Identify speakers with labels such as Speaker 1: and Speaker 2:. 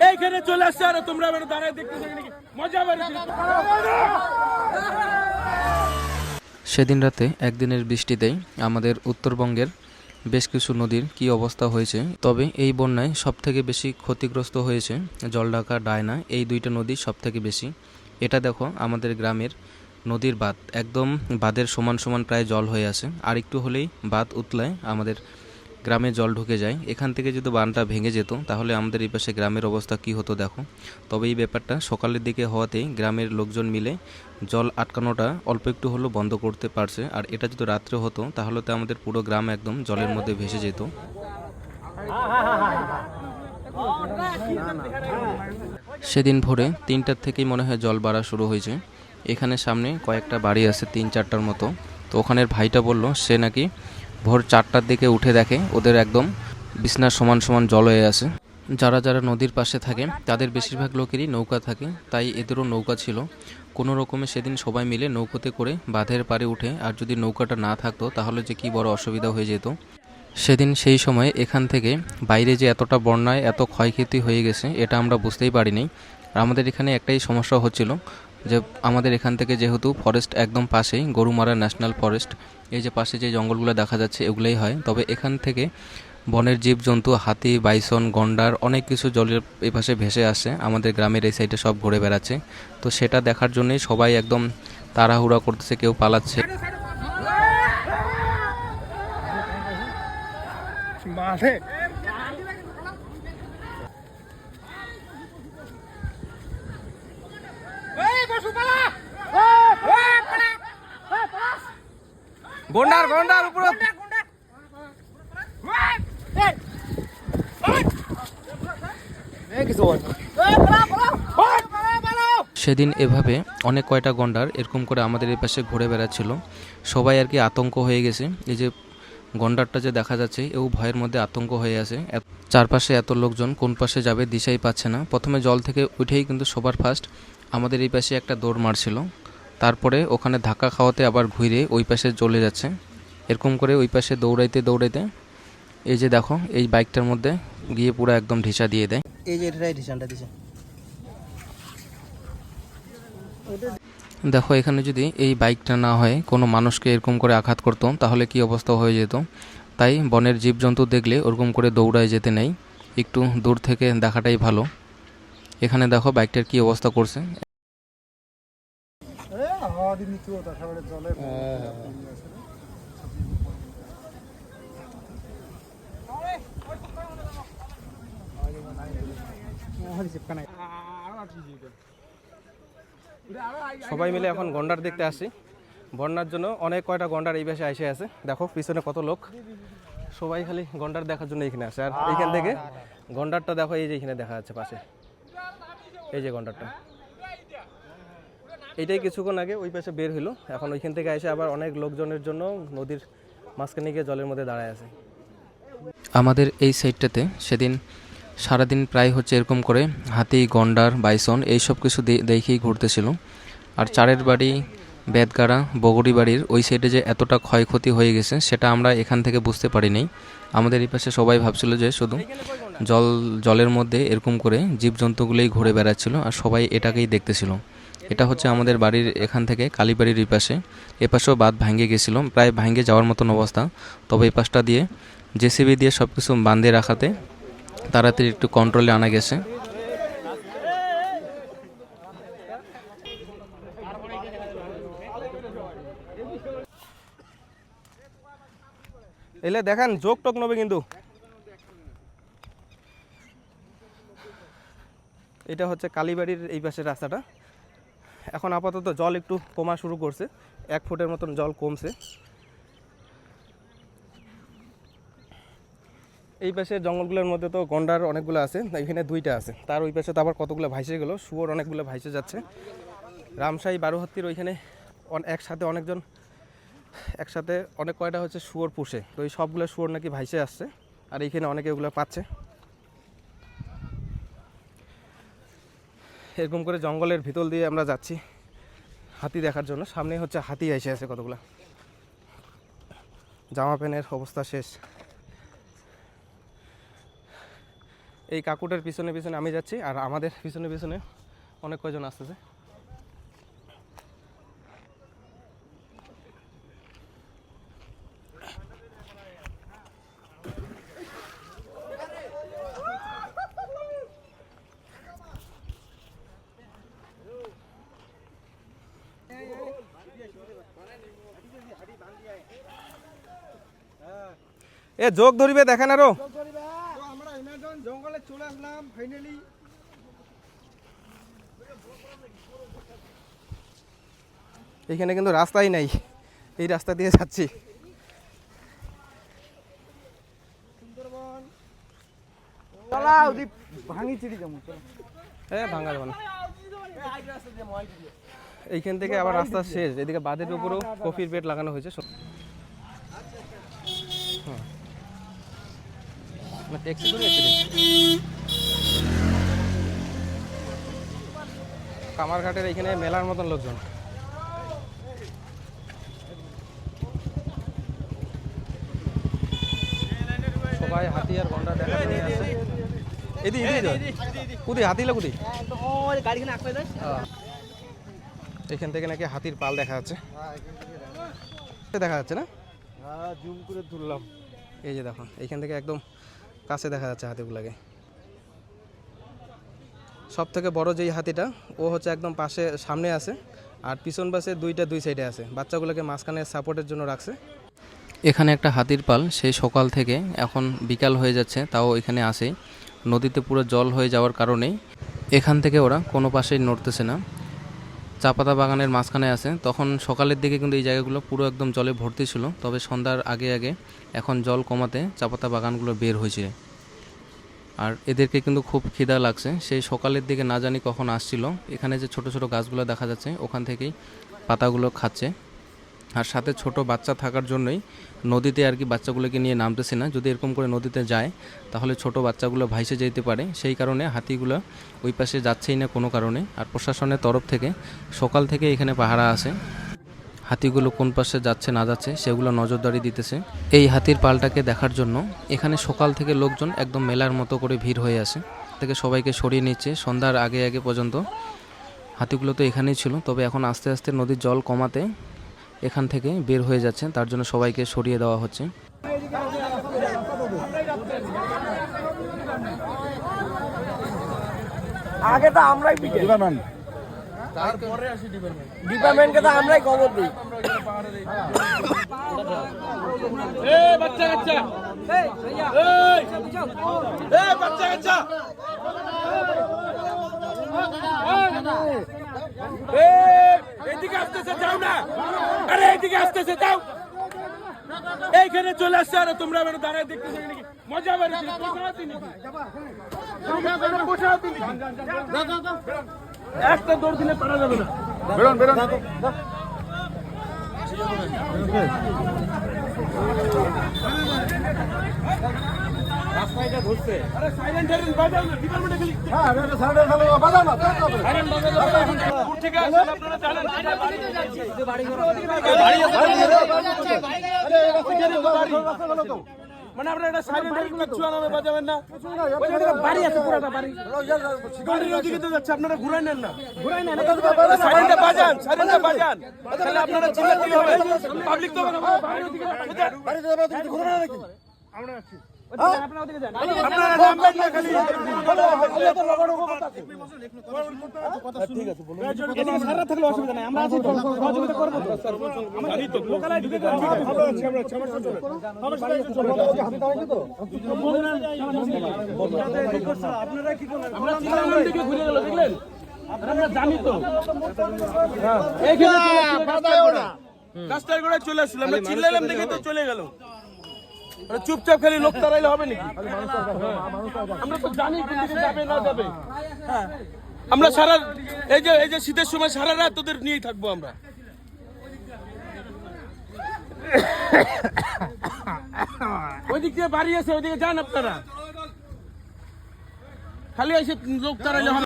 Speaker 1: এইখানে চলে আসছে আর তোমরা দাঁড়ায় দেখতেছো নাকি মজা বাড়ি।
Speaker 2: সেদিন রাতে একদিনের বৃষ্টিতেই আমাদের উত্তরবঙ্গের বেশ কিছু নদীর কি অবস্থা হয়েছে। তবে এই বন্যায় সবথেকে বেশি ক্ষতিগ্রস্ত হয়েছে জলঢাকা ডায়না, এই দুইটা নদী সবথেকে বেশি। এটা দেখো আমাদের গ্রামের নদীর বাঁধ, একদম বাঁধের সমান সমান প্রায় জল হয়ে আসে। আর একটু হলেই বাঁধ উতলায় আমাদের গ্রামে জল ঢুকে যায়। এখান থেকে যদি বাঁধটা ভেঙে যেত তাহলে আমাদের এই পাশে গ্রামের অবস্থা কি হতো দেখো। তবে এই ব্যাপারটা সকালের দিকে হওয়াতেই গ্রামের লোকজন মিলে জল আটকানোটা অল্প একটু হলেও বন্ধ করতে পারছে। আর এটা যদি রাত্রে হতো তাহলে তো আমাদের পুরো গ্রাম একদম জলের মধ্যে ভেসে যেত। সেদিন ভোরে 3টার থেকেই মনে হয় জল বাড়া শুরু হয়েছে। এখানে সামনে কয়েকটা বাড়ি আছে 3-4টার মতো। তো ওখানের ভাইটা বলল সে নাকি ভোর 4টার দিকে উঠে দেখে ওদের একদম বিছনার সমান সমান জল হয়ে আছে। যারা যারা নদীর পাশে থাকে তাদের বেশিরভাগ লোকেরই নৌকা থাকে, তাই এদেরও নৌকা ছিল। কোনো রকমে সেদিন সবাই মিলে নৌকোতে করে বাঁধের পাড়ে উঠে, আর যদি নৌকাটা না থাকতো তাহলে যে কি বড় অসুবিধা হয়ে যেত সেদিন। সেই সময় এখান থেকে বাইরে যে এতটা বন্যায় এত ক্ষয়ক্ষতি হয়ে গেছে এটা আমরা বুঝতেই পারিনি। আর আমাদের এখানে একটাই সমস্যা হচ্ছিল যে আমাদের এখান থেকে যেহেতু ফরেস্ট একদম পাশেই, গরুমারা ন্যাশনাল ফরেস্ট, এই যে পাশে যে জঙ্গলগুলো দেখা যাচ্ছে এগুলোই হয়। তবে এখান থেকে বনের জীবজন্তু, হাতি, বাইসন, গন্ডার অনেক কিছু জলের এই পাশে ভেসে আসে, আমাদের গ্রামের এই সাইডে সব ঘুরে বেড়াচ্ছে। তো সেটা দেখার জন্যই সবাই একদম তাড়াহুড়া করতেছে, কেউ পালাচ্ছে।
Speaker 1: গন্ডার গন্ডার উপরে
Speaker 2: সেদিন এভাবে অনেক কয়টা গন্ডার এরকম করে আমাদের এই পাশে ঘুরে বেড়াচ্ছিল। সবাই আর কি আতঙ্ক হয়ে গেছে। এই যে গন্ডারটা যে দেখা যাচ্ছে এও ভয়ের মধ্যে আতঙ্ক হয়ে আছে। চারপাশে এত লোকজন, কোন পাশে যাবে দিশাই পাচ্ছে না। প্রথমে জল থেকে উঠেই কিন্তু সবার ফার্স্ট আমাদের এই পাশে একটা দৌড় মারছিল, তারপরে ওখানে ধাক্কা খাওয়াতে আবার ঘুরে ওই পাশে চলে যাচ্ছে। এরকম করে ওই পাশে দৌড়াইতে দৌড়াইতে এই যে দেখো এই বাইকটার মধ্যে গিয়ে পুরো একদম ঢিসা দিয়ে দেয়।
Speaker 3: এই যে এটাই ঢিসানটা দিছে।
Speaker 2: দেখো এখানে যদি এই বাইকটা না হয় কোনো মানুষকে এরকম করে আঘাত করতো তাহলে কি অবস্থা হয়ে যেত। তাই বনের জীবজন্তু দেখলে ওরকম করে দৌড়ায় যেতে নেই, একটু দূর থেকে দেখাটাই ভালো। এখানে দেখো বাইকটার কি অবস্থা করছে।
Speaker 3: সবাই মিলে এখন গন্ডার দেখতে আসি। বন্যার জন্য অনেক কয়টা গন্ডার এই পাশে এসে আছে। দেখো পিছনে কত লোক, সবাই খালি গন্ডার দেখার জন্য এখানে আসে। আর এইখান থেকে গন্ডারটা দেখো, এই যে এখানে দেখা যাচ্ছে পাশে, এই যে গন্ডারটা, এইটাই কিছুক্ষণ আগে ওই পাশে বের হইলো। এখন ওইখান থেকে এসে আবার অনেক লোকজনের জন্য নদীর মাঝখানে গিয়ে জলের মধ্যে দাঁড়ায় আছে।
Speaker 2: আমাদের এই সাইডটাতে সেদিন সারাদিন প্রায় হচ্ছে এরকম করে হাতি, গন্ডার, বাইসন এইসব কিছু দেখেই ঘুরতেছিল। আর চারের বাড়ি, বেদগাড়া, বগড়ি বাড়ির ওই সাইডে যে এতটা ক্ষয়ক্ষতি হয়ে গেছে সেটা আমরা এখান থেকে বুঝতে পারিনি। আমাদের এই পাশে সবাই ভাবছিল যে শুধু জলের মধ্যে এরকম করে জীবজন্তুগুলোই ঘুরে বেড়াচ্ছিল আর সবাই এটাকেই দেখতেছিল। এটা হচ্ছে আমাদের বাড়ির এখান থেকে কালীবাড়ির এই পাশে। এপাশেও বাঁধ ভাঙে গেছিলো, প্রায় ভাঙে যাওয়ার মতন অবস্থা। তবে এই পাশটা দিয়ে জেসিবি দিয়ে সব কিছু বাঁধে রাখাতে তাড়াতাড়ি একটু কন্ট্রোলে আনা গেছে।
Speaker 3: এলে দেখেন যোগ টোক নেবে কিন্তু। এটা হচ্ছে কালীবাড়ির এই পাশের রাস্তাটা। এখন আপাতত জল একটু কমা শুরু করছে, 1 ফুটের মতন জল কমছে। এই পাশে জঙ্গলগুলোর মধ্যে তো গন্ডার অনেকগুলো আছে, এখানে 2টা আছে। তার ওই পাশে তো আবার কতগুলো ভাইসে গেল, শুয়োর অনেকগুলো ভাইসে যাচ্ছে। রামশাহী বারোহাত্তির ওইখানে একসাথে অনেকজন একসাথে অনেক কয়টা হচ্ছে শুয়োর পুষে, তো এই সবগুলো শুয়োর নাকি ভাইসে আসছে। আর এইখানে অনেকে ওগুলো পাচ্ছে। এরকম করে জঙ্গলের ভিতর দিয়ে আমরা যাচ্ছি হাতি দেখার জন্য। সামনে হচ্ছে হাতি এসে আছে কতগুলো। জামা প্যান্টের অবস্থা শেষ। এই কাকুটার পিছনে পিছনে আমি যাচ্ছি, আর আমাদের পিছনে পিছনে অনেক কয়জন আসতেছে। এ যোগ ধরিবে দেখেন আরো।
Speaker 4: আমরা ইমাজন জঙ্গলে চলে আসলাম ফাইনালি।
Speaker 3: এইখানে কিন্তু রাস্তাই নাই, এই রাস্তা দিয়ে যাচ্ছি।
Speaker 4: ভাঙি চিড়ি যাবো।
Speaker 3: হ্যাঁ ভাঙা যাবে না। এইখান থেকে আবার রাস্তা শেষ, এদিকে বাঁধের উপরেও কফির বেড লাগানো হয়েছে। ট্যাক্সি করে কামারঘাটের এইখানে মেলার মতন লোকজন। সবাই হাতি আর গন্ডা দেখা নিয়ে আসছে। কুদি হাতি কুদি এখান থেকে নাকি হাতির পাল দেখা যাচ্ছে, দেখা যাচ্ছে না?
Speaker 4: জুম করে তুললাম।
Speaker 3: এই যে দেখুন এইখান থেকে একদম কাছে দেখা যাচ্ছে হাতিগুলাকে। সব থেকে বড় যেই হাতিটা ও হচ্ছে একদম পাশে সামনে আছে, আর পিছন পাশে দুই সাইডে আছে। বাচ্চাগুলোকে মাঝখানে সাপোর্টের জন্য রাখছে।
Speaker 2: এখানে একটা হাতির পাল সেই সকাল থেকে এখন বিকাল হয়ে যাচ্ছে, তাও এখানে আসে। নদীতে পুরো জল হয়ে যাওয়ার কারণেই এখান থেকে ওরা কোনো পাশেই নড়তেছে না। চা পাতা বাগানের মাঝখানে আছে। তখন সকালের দিকে কিন্তু এই জায়গাগুলো পুরো একদম জলে ভর্তি ছিল, তবে সন্ধ্যার আগে আগে এখন জল কমাতে চা পাতা বাগানগুলো বের হয়েছে। আর এদেরকে কিন্তু খুব খিদা লাগছে, সেই সকালের দিকে না জানি কখন আসছিল। এখানে যে ছোট ছোট গাছগুলো দেখা যাচ্ছে ওখান থেকেই পাতাগুলো খাচ্ছে। আর সাথে ছোট বাচ্চা থাকার জন্যই নদীতে আর কি বাচ্চাগুলোকে নিয়ে নামতেছে না। যদি এরকম করে নদীতে যায় তাহলে ছোট বাচ্চাগুলো ভাইসে যেতে পারে, সেই কারণে হাতিগুলো ওই পাশে যাচ্ছেই না কোনো কারণে। আর প্রশাসনের তরফ থেকে সকাল থেকে এখানে পাহারা আছে, হাতিগুলো কোন পাশে যাচ্ছে না যাচ্ছে সেগুলো নজরদারি দিতেছে। এই হাতির পালটাকে দেখার জন্য এখানে সকাল থেকে লোকজন একদম মেলার মতো করে ভিড় হয়ে আসে। থেকে সবাইকে সরিয়ে নিচ্ছে। সন্ধ্যার আগে আগে পর্যন্ত হাতিগুলো তো এখানেই ছিল, তবে এখন আস্তে আস্তে নদীর জল কমাতে এখান থেকে বের হয়ে যাচ্ছে, তার জন্য সবাইকে সরিয়ে দেওয়া হচ্ছে।
Speaker 4: আগে তো আমরাই ডিপার্টমেন্ট,
Speaker 1: তারপরে আসি
Speaker 4: ডিপার্টমেন্টকে তো আমরাই খবর দিই।
Speaker 1: এ বাচ্চা কাচ্চা, এ বাচ্চা কাচ্চা, এইদিকে আসতেছে, যাও না। আরে এইদিকে আসতেছে, যাও। এইখানে চলে আসছে, আর তোমরা দাঁড়ায় দেখতেছো নাকি? মজা বাড়িতে একটা দৌড় দিলে পারা যাবে না। বেরোন বেরোন। রাস্তাটা ধরছে। আরে সাইলেন্ট বাজাও না, ডিপার্টমেন্টে গেলি। হ্যাঁ এটা সাইলেন্ট বাজাও না, সাইলেন্ট বাজাও না। দূর থেকে আসেন, আপনারা জানেন বাড়িতে যাচ্ছি। বাড়ি আছে। আরে রাস্তা ভালো তো। মানে আপনারা এটা সাইলেন্ট কিচ্ছু আনামে বাজাবেন না। ওইখানে বাড়ি আছে, পুরোটা বাড়ি। গন্ডির ওদিকে তো যাচ্ছে, আপনারা ঘুরাই নেন না। ঘুরাই নেন। সাইলেন্টটা বাজান, সাইলেন্টটা বাজান। তাহলে আপনারা চিল্লাতে হবে। পাবলিক তো বাইরে ওদিকে যাচ্ছে। বাড়িতে যাবে ওদিকে ঘুরাই না নাকি? আমরা আছি। আপনারা ওদিকে যান। আপনারা নামবেন না খালি। আল্লাহ তো লাগানো কথা আছে। ঠিক আছে বলুন। এদিকে সারা থাকলে অসুবিধা নাই। আমরা আছি তো, সহযোগিতা করব তো। জানি তো লোকালায় ঢুকে যান। ভালো আছে আমরা, সমস্যা চলে। হাতে দাঁড়াই তো। আপনারা কি করলেন? আমরা চিল্লানোর দিকে ঘুরে গেল, দেখলেন? আমরা জানি তো। এইখানে বাধায়ও না। রাস্তার গোড়ায় চলে আসলাম, আমরা চিল্লাইলাম দেখে তো চলে গেল। চুপচাপ খালি লোক তাড়াইলে হবে নাকি? আমরা তো জানি কোনদিকে যাবে না যাবে। আমরা সারা এই যে শীতের সময় সারা রাত তোদের নিয়েই থাকবো আমরা। ওইদিক দিয়ে বাড়ি আছে, ওইদিকে যান আপনারা। খালি এসে লোক তাড়াইলে হবে।